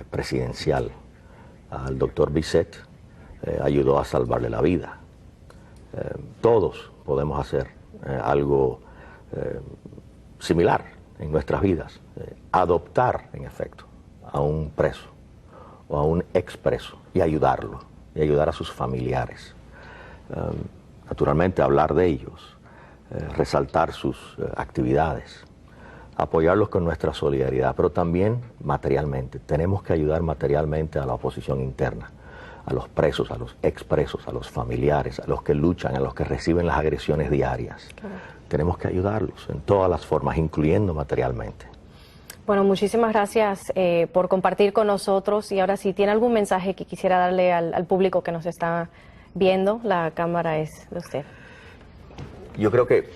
presidencial al doctor Bisset, ayudó a salvarle la vida. Todos podemos hacer algo similar en nuestras vidas, adoptar en efecto a un preso o a un expreso y ayudarlo, y ayudar a sus familiares. Naturalmente hablar de ellos, resaltar sus actividades, apoyarlos con nuestra solidaridad, pero también materialmente. Tenemos que ayudar materialmente a la oposición interna, a los presos, a los expresos, a los familiares, a los que luchan, a los que reciben las agresiones diarias. Claro. Tenemos que ayudarlos en todas las formas, incluyendo materialmente. Bueno, muchísimas gracias por compartir con nosotros y ahora si tiene algún mensaje que quisiera darle al público que nos está viendo, la cámara es de usted. Yo creo que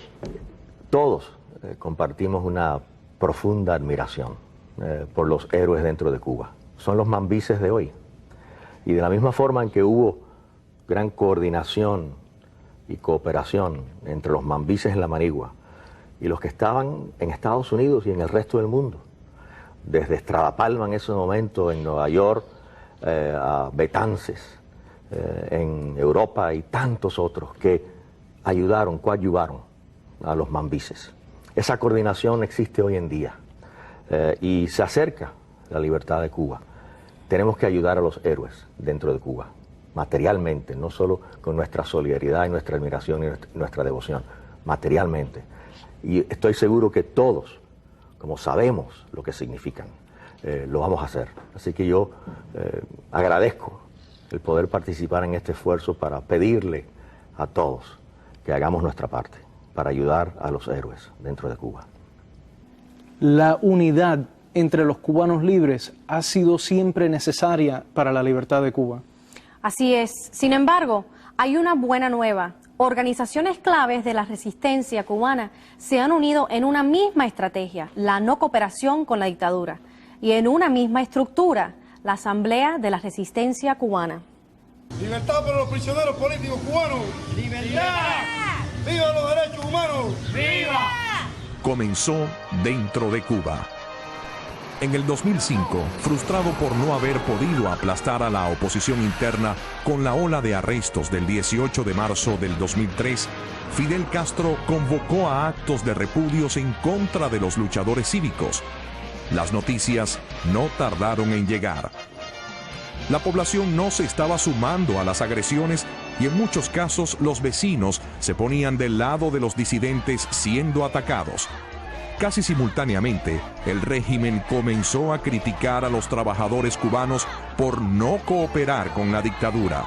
todos compartimos una profunda admiración por los héroes dentro de Cuba. Son los mambises de hoy. Y de la misma forma en que hubo gran coordinación y cooperación entre los mambises en la Manigua y los que estaban en Estados Unidos y en el resto del mundo, desde Estrada Palma en ese momento en Nueva York, a Betances en Europa y tantos otros que ayudaron, coadyuvaron a los mambises. Esa coordinación existe hoy en día y se acerca la libertad de Cuba. Tenemos que ayudar a los héroes dentro de Cuba, materialmente, no solo con nuestra solidaridad y nuestra admiración y nuestra devoción, materialmente. Y estoy seguro que todos, como sabemos lo que significan, lo vamos a hacer. Así que yo agradezco el poder participar en este esfuerzo para pedirle a todos que hagamos nuestra parte para ayudar a los héroes dentro de Cuba. La unidad entre los cubanos libres ha sido siempre necesaria para la libertad de Cuba. Así es. Sin embargo, hay una buena nueva. Organizaciones claves de la resistencia cubana se han unido en una misma estrategia, la no cooperación con la dictadura, y en una misma estructura, la Asamblea de la Resistencia Cubana. Libertad para los prisioneros políticos cubanos. ¡Libertad! ¡Viva los derechos humanos! ¡Viva! Comenzó dentro de Cuba. En el 2005, frustrado por no haber podido aplastar a la oposición interna con la ola de arrestos del 18 de marzo del 2003, Fidel Castro convocó a actos de repudios en contra de los luchadores cívicos. Las noticias no tardaron en llegar. La población no se estaba sumando a las agresiones y en muchos casos los vecinos se ponían del lado de los disidentes siendo atacados. Casi simultáneamente, el régimen comenzó a criticar a los trabajadores cubanos por no cooperar con la dictadura.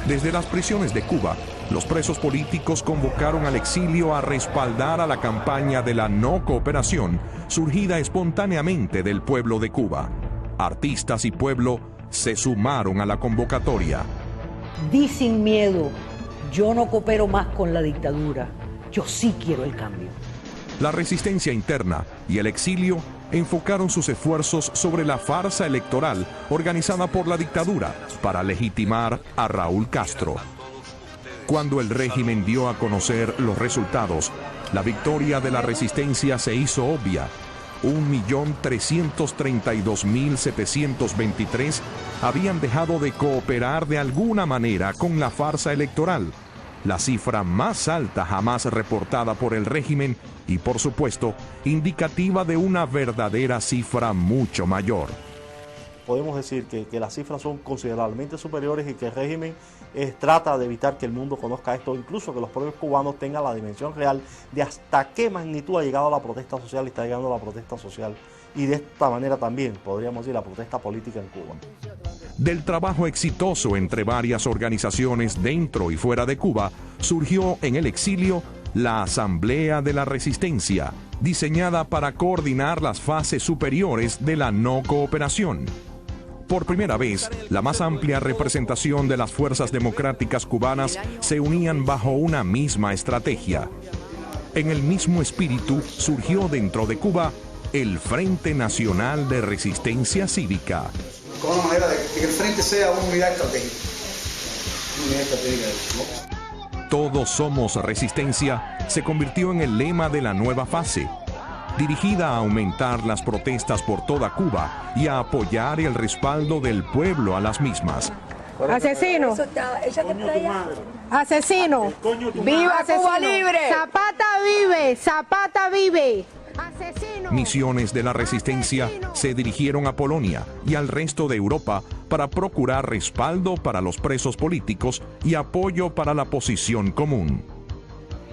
Desde las prisiones de Cuba, Los presos políticos convocaron al exilio a respaldar a la campaña de la no cooperación, surgida espontáneamente del pueblo de Cuba. Artistas y pueblo se sumaron a la convocatoria. Di sin miedo, yo no coopero más con la dictadura, yo sí quiero el cambio. La resistencia interna y el exilio enfocaron sus esfuerzos sobre la farsa electoral organizada por la dictadura para legitimar a Raúl Castro. Cuando el régimen dio a conocer los resultados, la victoria de la resistencia se hizo obvia. 1.332.723 habían dejado de cooperar de alguna manera con la farsa electoral, la cifra más alta jamás reportada por el régimen y, por supuesto, indicativa de una verdadera cifra mucho mayor. Podemos decir que las cifras son considerablemente superiores y que el régimen trata de evitar que el mundo conozca esto, incluso que los propios cubanos tengan la dimensión real de hasta qué magnitud ha llegado la protesta social y está llegando la protesta social. Y de esta manera también, podríamos decir, la protesta política en Cuba. Del trabajo exitoso entre varias organizaciones dentro y fuera de Cuba, surgió en el exilio la Asamblea de la Resistencia, diseñada para coordinar las fases superiores de la no cooperación. Por primera vez, la más amplia representación de las fuerzas democráticas cubanas se unían bajo una misma estrategia. En el mismo espíritu surgió dentro de Cuba el Frente Nacional de Resistencia Cívica. Con una manera de que el frente sea una unidad estratégica. Todos somos resistencia se convirtió en el lema de la nueva fase, dirigida a aumentar las protestas por toda Cuba y a apoyar el respaldo del pueblo a las mismas. Asesino, asesino, viva Cuba libre, Zapata vive, Zapata vive. Asesino. Misiones de la resistencia se dirigieron a Polonia y al resto de Europa para procurar respaldo para los presos políticos y apoyo para la posición común.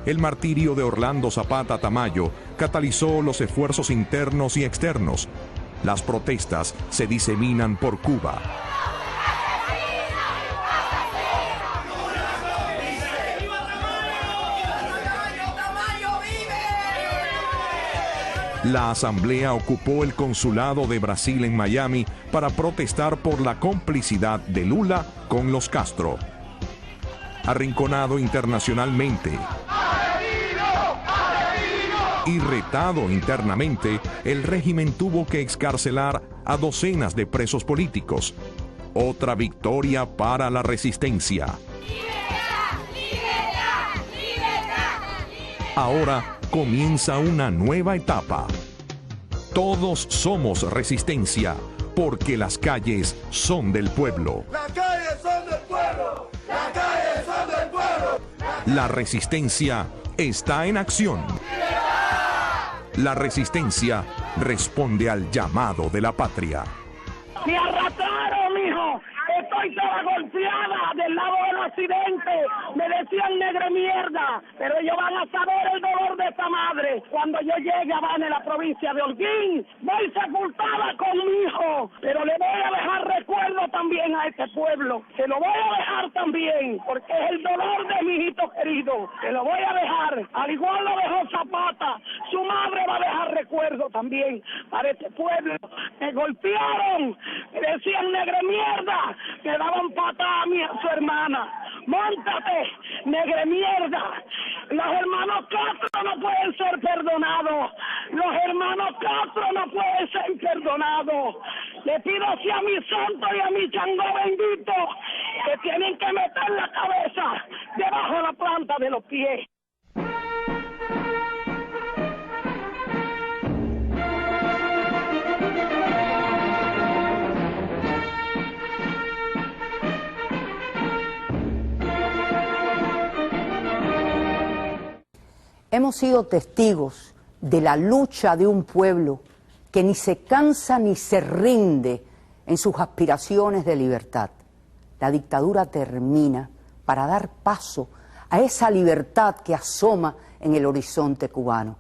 El martirio de Orlando Zapata Tamayo catalizó los esfuerzos internos y externos. Las protestas se diseminan por Cuba. La asamblea ocupó el consulado de Brasil en Miami para protestar por la complicidad de Lula con los Castro. Arrinconado internacionalmente y retado internamente, el régimen tuvo que excarcelar a docenas de presos políticos. Otra victoria para la resistencia. Ahora comienza una nueva etapa. Todos somos resistencia, porque las calles son del pueblo. Las calles son del pueblo. Las calles son del pueblo. La resistencia está en acción. La resistencia responde al llamado de la patria. Me arrastraron, mijo. Estoy toda golpeada del lado del accidente. Me decían negra mierda, pero ellos van a saber el dolor de esta madre. Cuando yo llegue a Habana, en la provincia de Holguín, voy sepultada con mi hijo, pero le voy a dejar recuerdo también a este pueblo. Se lo voy a dejar también, porque es el dolor de mi hijito querido. Se lo voy a dejar, al igual lo dejó Zapata. Su madre va a dejar recuerdo también para este pueblo. Me golpearon, me decían negra mierda, me daban patada a su hermana. Móntate, negre mierda. Los hermanos Castro no pueden ser perdonados. Los hermanos Castro no pueden ser perdonados. Le pido así a mi santo y a mi Changó bendito que tienen que meter la cabeza debajo de la planta de los pies. Hemos sido testigos de la lucha de un pueblo que ni se cansa ni se rinde en sus aspiraciones de libertad. La dictadura termina para dar paso a esa libertad que asoma en el horizonte cubano.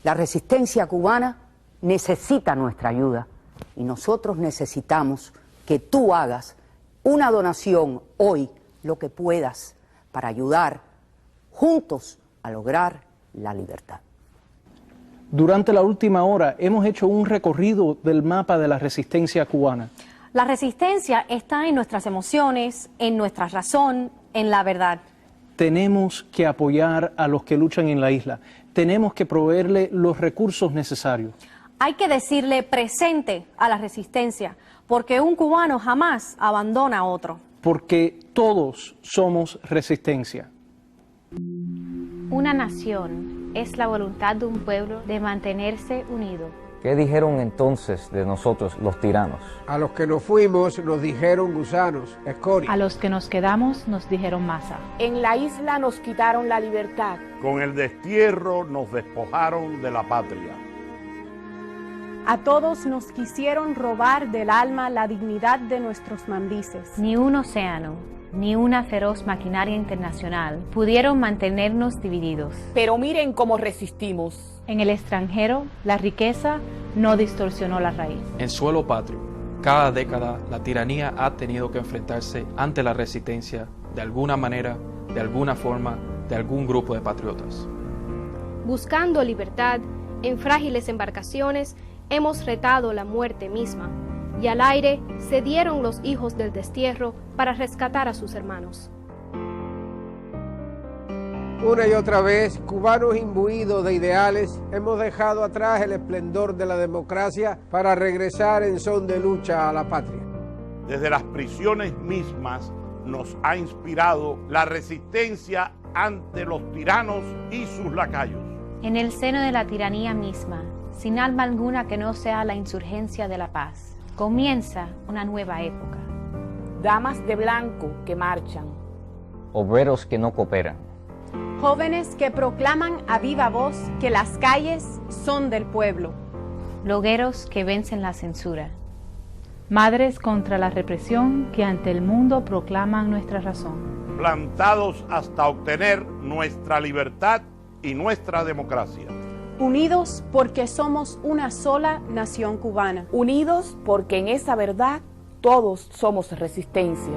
La resistencia cubana necesita nuestra ayuda y nosotros necesitamos que tú hagas una donación hoy, lo que puedas, para ayudar juntos a lograr la libertad. Durante la última hora hemos hecho un recorrido del mapa de la resistencia cubana. La resistencia está en nuestras emociones, en nuestra razón, en la verdad. Tenemos que apoyar a los que luchan en la isla. Tenemos que proveerle los recursos necesarios. Hay que decirle presente a la resistencia, porque un cubano jamás abandona a otro. Porque todos somos resistencia. Una nación es la voluntad de un pueblo de mantenerse unido. ¿Qué dijeron entonces de nosotros los tiranos? A los que nos fuimos nos dijeron gusanos, escoria. A los que nos quedamos nos dijeron masa. En la isla nos quitaron la libertad. Con el destierro nos despojaron de la patria. A todos nos quisieron robar del alma la dignidad de nuestros mambises. Ni un océano, ni una feroz maquinaria internacional pudieron mantenernos divididos. Pero miren cómo resistimos. En el extranjero, la riqueza no distorsionó la raíz. En suelo patrio, cada década la tiranía ha tenido que enfrentarse ante la resistencia de alguna manera, de alguna forma, de algún grupo de patriotas. Buscando libertad, en frágiles embarcaciones, hemos retado la muerte misma, y al aire se dieron los hijos del destierro para rescatar a sus hermanos. Una y otra vez, cubanos imbuidos de ideales, hemos dejado atrás el esplendor de la democracia para regresar en son de lucha a la patria. Desde las prisiones mismas nos ha inspirado la resistencia ante los tiranos y sus lacayos. En el seno de la tiranía misma, sin alma alguna que no sea la insurgencia de la paz, comienza una nueva época. Damas de blanco que marchan. Obreros que no cooperan. Jóvenes que proclaman a viva voz que las calles son del pueblo. Blogueros que vencen la censura. Madres contra la represión que ante el mundo proclaman nuestra razón. Plantados hasta obtener nuestra libertad y nuestra democracia. Unidos porque somos una sola nación cubana. Unidos porque en esa verdad todos somos resistencia.